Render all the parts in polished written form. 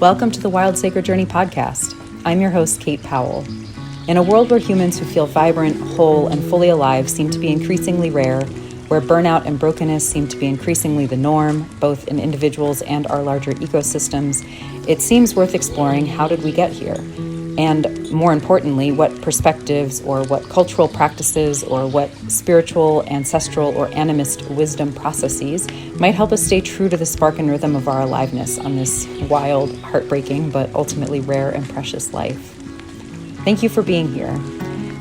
Welcome to the Wild Sacred Journey podcast. I'm your host, Kate Powell. In a world where humans who feel vibrant, whole, and fully alive seem to be increasingly rare, where burnout and brokenness seem to be increasingly the norm, both in individuals and our larger ecosystems, it seems worth exploring how did we get here? And more importantly, what perspectives or what cultural practices or what spiritual, ancestral, or animist wisdom processes might help us stay true to the spark and rhythm of our aliveness on this wild, heartbreaking, but ultimately rare and precious life. Thank you for being here.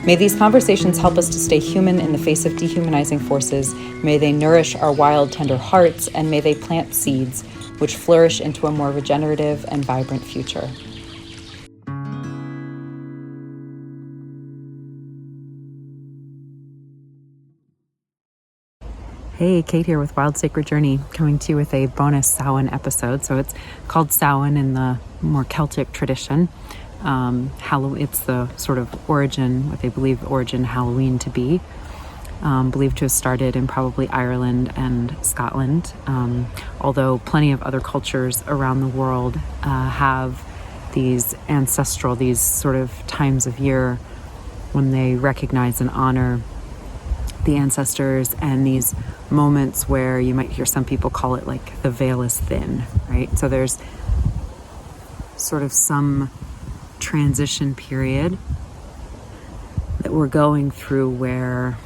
May these conversations help us to stay human in the face of dehumanizing forces. May they nourish our wild, tender hearts, and may they plant seeds which flourish into a more regenerative and vibrant future. Hey, Kate here with Wild Sacred Journey, coming to you with a bonus Samhain episode. So it's called Samhain in the more Celtic tradition. It's the sort of origin, what they believe origin Halloween to be, believed to have started in probably Ireland and Scotland, although plenty of other cultures around the world have these ancestral, these sort of times of year when they recognize and honor the ancestors, and these moments where you might hear some people call it like the veil is thin, right? So there's sort of some transition period that we're going through where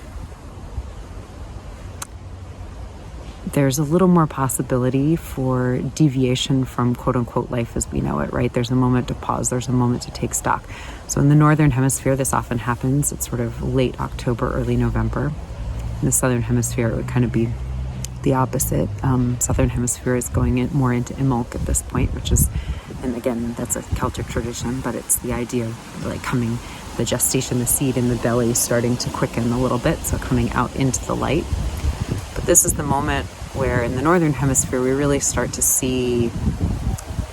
there's a little more possibility for deviation from quote unquote life as we know it, right? There's a moment to pause, there's a moment to take stock. So in the Northern Hemisphere, this often happens. It's sort of late October, early November. In the Southern Hemisphere, it would kind of be the opposite. Southern Hemisphere is going more into Imbolc at this point, which is, and again, that's a Celtic tradition, but it's the idea of like coming, the gestation, the seed in the belly starting to quicken a little bit, so coming out into the light. But this is the moment where in the Northern Hemisphere, we really start to see,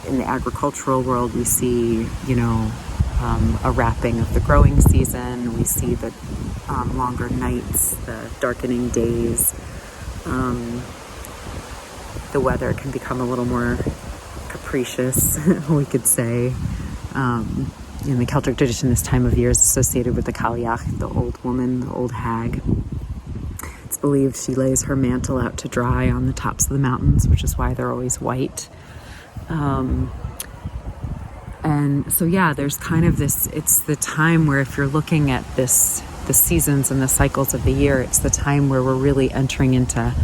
in the agricultural world, we see, a wrapping of the growing season. We see the longer nights, the darkening days. The weather can become a little more capricious, we could say. In the Celtic tradition, this time of year is associated with the Cailleach, the old woman, the old hag. It's believed she lays her mantle out to dry on the tops of the mountains, which is why they're always white. And so, there's kind of this, it's the time where if you're looking at the seasons and the cycles of the year, it's the time where we're really entering into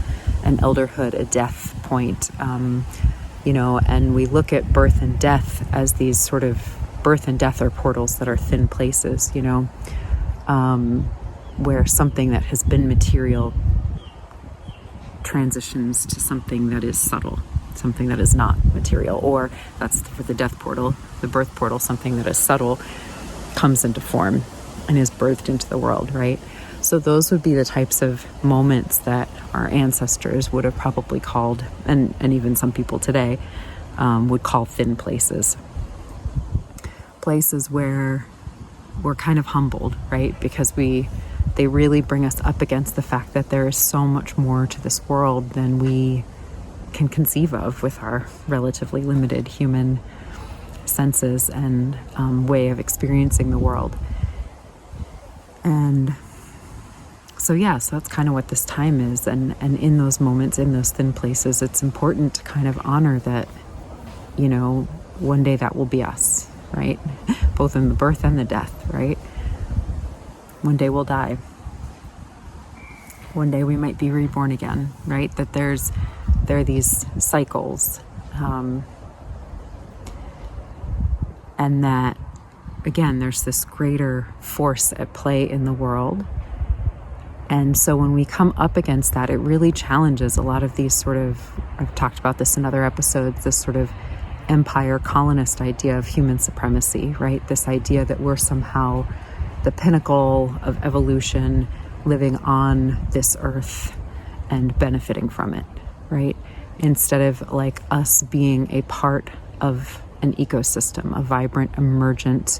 an elderhood, a death point, and we look at birth and death as these sort of, birth and death are portals that are thin places, where something that has been material transitions to something that is subtle, something that is not material, or that's for the death portal, the birth portal, something that is subtle comes into form and is birthed into the world, right? So those would be the types of moments that our ancestors would have probably called, and even some people today would call thin places. Places where we're kind of humbled, right? Because they really bring us up against the fact that there is so much more to this world than we can conceive of with our relatively limited human senses and way of experiencing the world. And so that's kind of what this time is. And in those moments, in those thin places, it's important to kind of honor that, one day that will be us, right? Both in the birth and the death, right? One day we'll die. One day we might be reborn again, right? That there are these cycles. And that, again, there's this greater force at play in the world. And so when we come up against that, it really challenges a lot of these sort of, I've talked about this in other episodes, this sort of empire colonist idea of human supremacy, right? This idea that we're somehow the pinnacle of evolution, living on this earth and benefiting from it, right? Instead of like us being a part of an ecosystem, a vibrant, emergent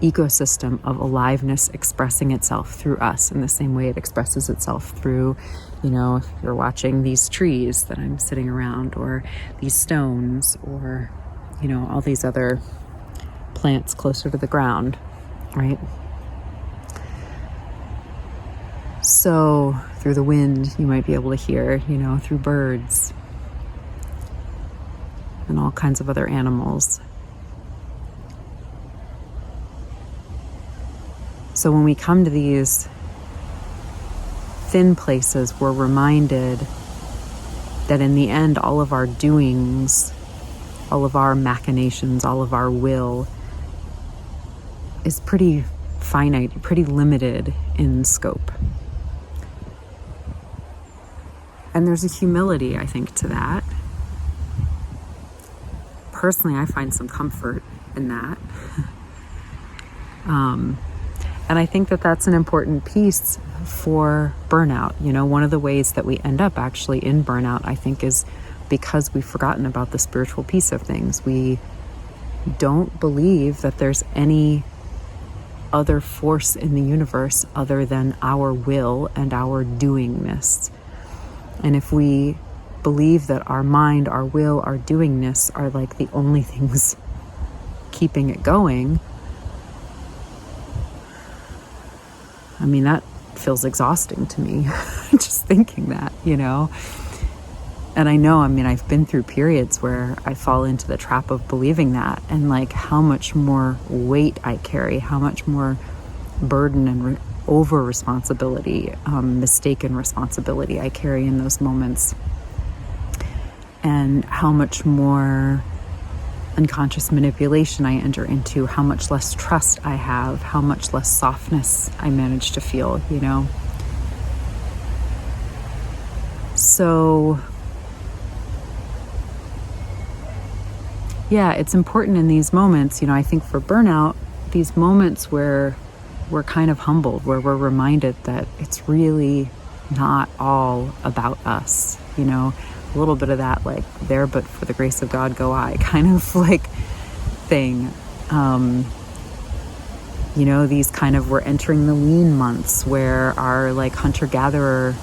ecosystem of aliveness expressing itself through us in the same way it expresses itself through, if you're watching these trees that I'm sitting around, or these stones, or, all these other plants closer to the ground, right? So through the wind, you might be able to hear, through birds and all kinds of other animals. So when we come to these thin places, we're reminded that in the end, all of our doings, all of our machinations, all of our will is pretty finite, pretty limited in scope. And there's a humility, I think, to that. Personally, I find some comfort in that. And I think that that's an important piece for burnout. One of the ways that we end up actually in burnout, I think, is because we've forgotten about the spiritual piece of things. We don't believe that there's any other force in the universe other than our will and our doingness. And if we believe that our mind, our will, our doingness are like the only things keeping it going, I mean, that feels exhausting to me, just thinking that, And I know, I've been through periods where I fall into the trap of believing that, and like how much more weight I carry, how much more burden and over responsibility, mistaken responsibility I carry in those moments, and how much more unconscious manipulation I enter into, how much less trust I have, how much less softness I manage to feel, So yeah, it's important in these moments, I think for burnout, these moments where we're kind of humbled, where we're reminded that it's really not all about us, a little bit of that, like, there but for the grace of God go I kind of like thing. These kind of, we're entering the lean months where our like hunter-gatherer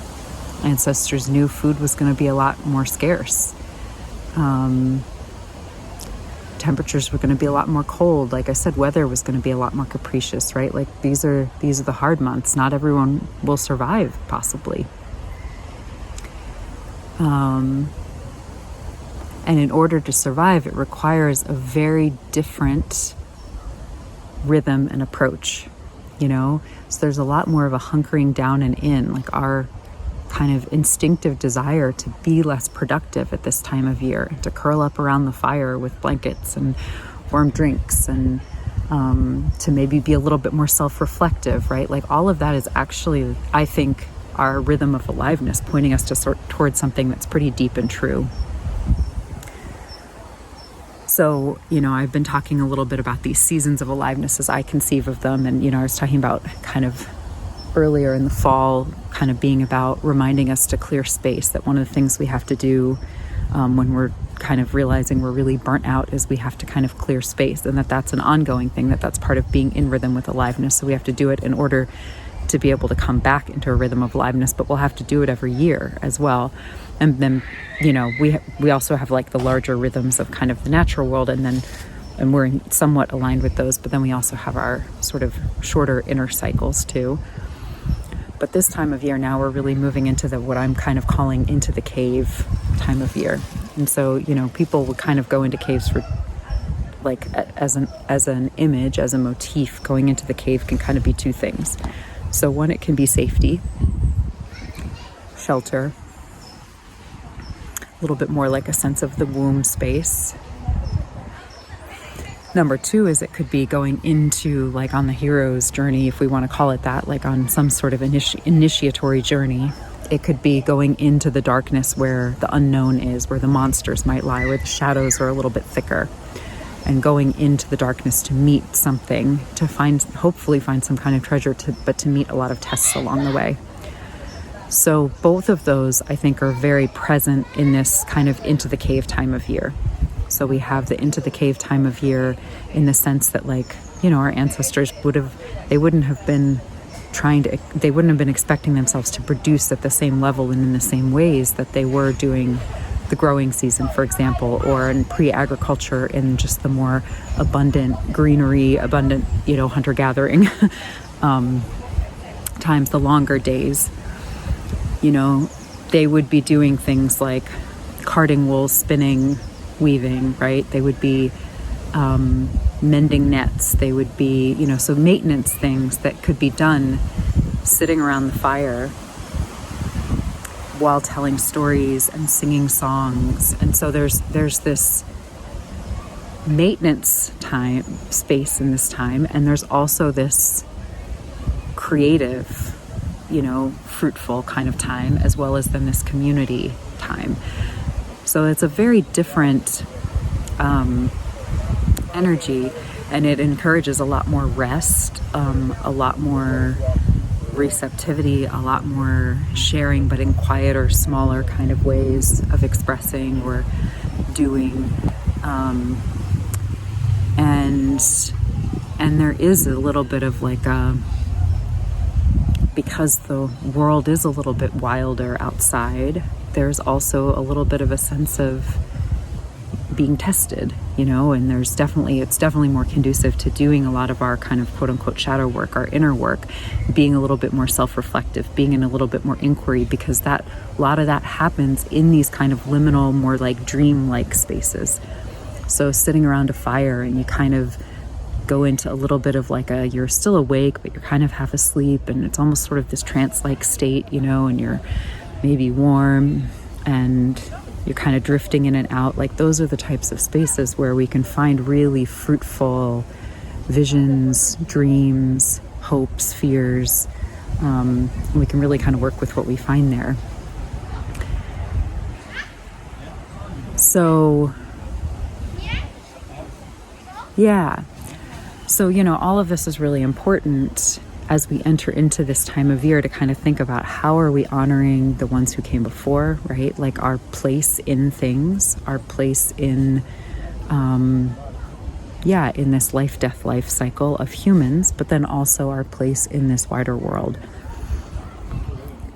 ancestors knew food was going to be a lot more scarce. Temperatures were going to be a lot more cold. Like I said, weather was going to be a lot more capricious, right? Like these are the hard months. Not everyone will survive, possibly. And in order to survive, it requires a very different rhythm and approach, So there's a lot more of a hunkering down and in, like our kind of instinctive desire to be less productive at this time of year, to curl up around the fire with blankets and warm drinks, and to maybe be a little bit more self-reflective, right? Like all of that is actually, I think, our rhythm of aliveness, pointing us towards something that's pretty deep and true. So, I've been talking a little bit about these seasons of aliveness as I conceive of them. And, I was talking about kind of earlier in the fall, kind of being about reminding us to clear space, that one of the things we have to do when we're kind of realizing we're really burnt out is we have to kind of clear space, and that's an ongoing thing, that's part of being in rhythm with aliveness. So we have to do it in order to be able to come back into a rhythm of aliveness, but we'll have to do it every year as well. And then, we also have like the larger rhythms of kind of the natural world, and we're somewhat aligned with those, but then we also have our sort of shorter inner cycles too. But this time of year now, we're really moving into what I'm kind of calling into the cave time of year. And so, people would kind of go into caves for like as an image, as a motif. Going into the cave can kind of be two things. So one, it can be safety, shelter, a little bit more like a sense of the womb space. Number two is it could be going into, like, on the hero's journey, if we want to call it that, like on some sort of initiatory journey. It could be going into the darkness where the unknown is, where the monsters might lie, where the shadows are a little bit thicker, and going into the darkness to meet something, to hopefully find some kind of treasure, but to meet a lot of tests along the way. So both of those, I think, are very present in this kind of into the cave time of year. So we have the into the cave time of year in the sense that, like, our ancestors they wouldn't have been expecting themselves to produce at the same level and in the same ways that they were doing the growing season, for example, or in pre-agriculture in just the more abundant greenery, abundant, hunter-gathering times, the longer days, they would be doing things like carding wool, spinning, weaving, right? They would be mending nets. They would be, so maintenance things that could be done sitting around the fire while telling stories and singing songs. And so there's this maintenance time, space in this time, and there's also this creative, fruitful kind of time, as well as then this community time. So it's a very different energy, and it encourages a lot more rest, a lot more receptivity, a lot more sharing, but in quieter, smaller kind of ways of expressing or doing. And there is a little bit of because the world is a little bit wilder outside, there's also a little bit of a sense of being tested, and it's definitely more conducive to doing a lot of our kind of quote unquote shadow work, our inner work, being a little bit more self-reflective, being in a little bit more inquiry, because a lot of that happens in these kind of liminal, more like dream-like spaces. So sitting around a fire and you kind of go into a little bit of you're still awake, but you're kind of half asleep, and it's almost sort of this trance-like state, and you're maybe warm and you're kind of drifting in and out. Those are the types of spaces where we can find really fruitful visions, dreams, hopes, fears. We can really kind of work with what we find there. So, yeah. So, all of this is really important as we enter into this time of year to kind of think about how are we honoring the ones who came before, right? Our place in things, our place in, in this life cycle of humans, but then also our place in this wider world.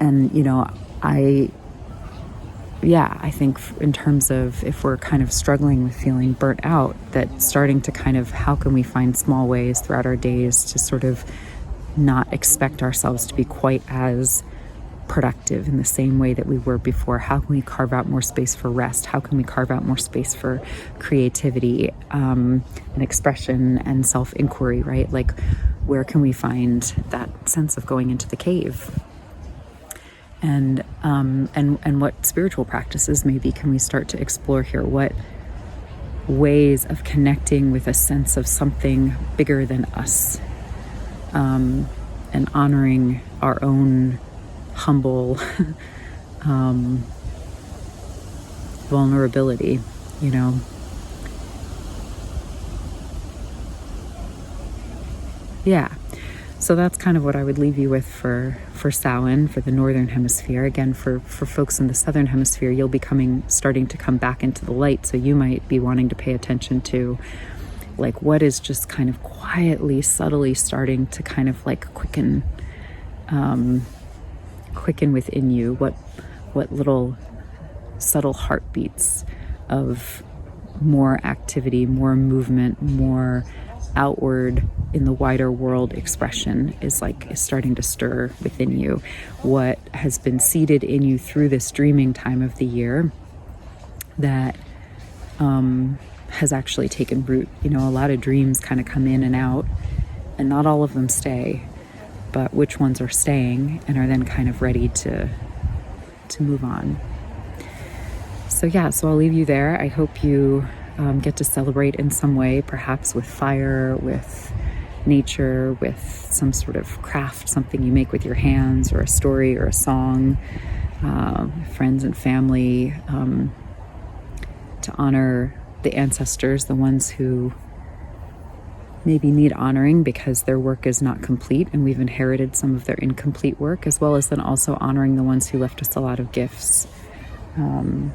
And, I think in terms of if we're kind of struggling with feeling burnt out, that starting to kind of, how can we find small ways throughout our days to sort of not expect ourselves to be quite as productive in the same way that we were before? How can we carve out more space for rest? How can we carve out more space for creativity and expression and self-inquiry, right? Where can we find that sense of going into the cave? And what spiritual practices maybe can we start to explore here? What ways of connecting with a sense of something bigger than us, and honoring our own humble vulnerability, Yeah. So that's kind of what I would leave you with for Samhain, for the Northern Hemisphere. Again, for folks in the Southern Hemisphere, you'll be starting to come back into the light. So you might be wanting to pay attention to what is just kind of quietly, subtly starting to kind of quicken within you. What little subtle heartbeats of more activity, more movement, more outward in the wider world expression is starting to stir within you. What has been seeded in you through this dreaming time of the year that has actually taken root. A lot of dreams kind of come in and out, and not all of them stay, but which ones are staying and are then kind of ready to move on. So I'll leave you there. I hope you get to celebrate in some way, perhaps with fire, with nature, with some sort of craft, something you make with your hands, or a story or a song, friends and family, to honor the ancestors, the ones who maybe need honoring because their work is not complete and we've inherited some of their incomplete work, as well as then also honoring the ones who left us a lot of gifts, and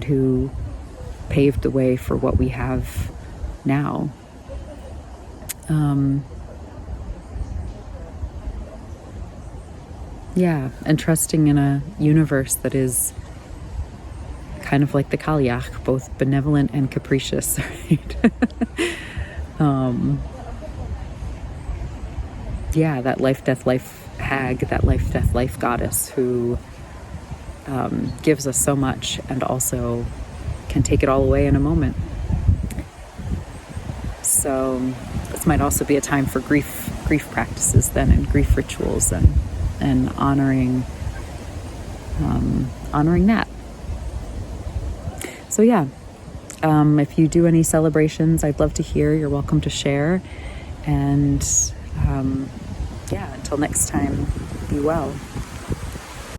who paved the way for what we have now. And trusting in a universe that is kind of like the Kaliach, both benevolent and capricious, right? Yeah, that life, death, life hag, that life, death, life goddess who gives us so much and also can take it all away in a moment. So this might also be a time for grief practices then, and grief rituals, and honoring that. So yeah, if you do any celebrations, I'd love to hear. You're welcome to share. And yeah, until next time, be well.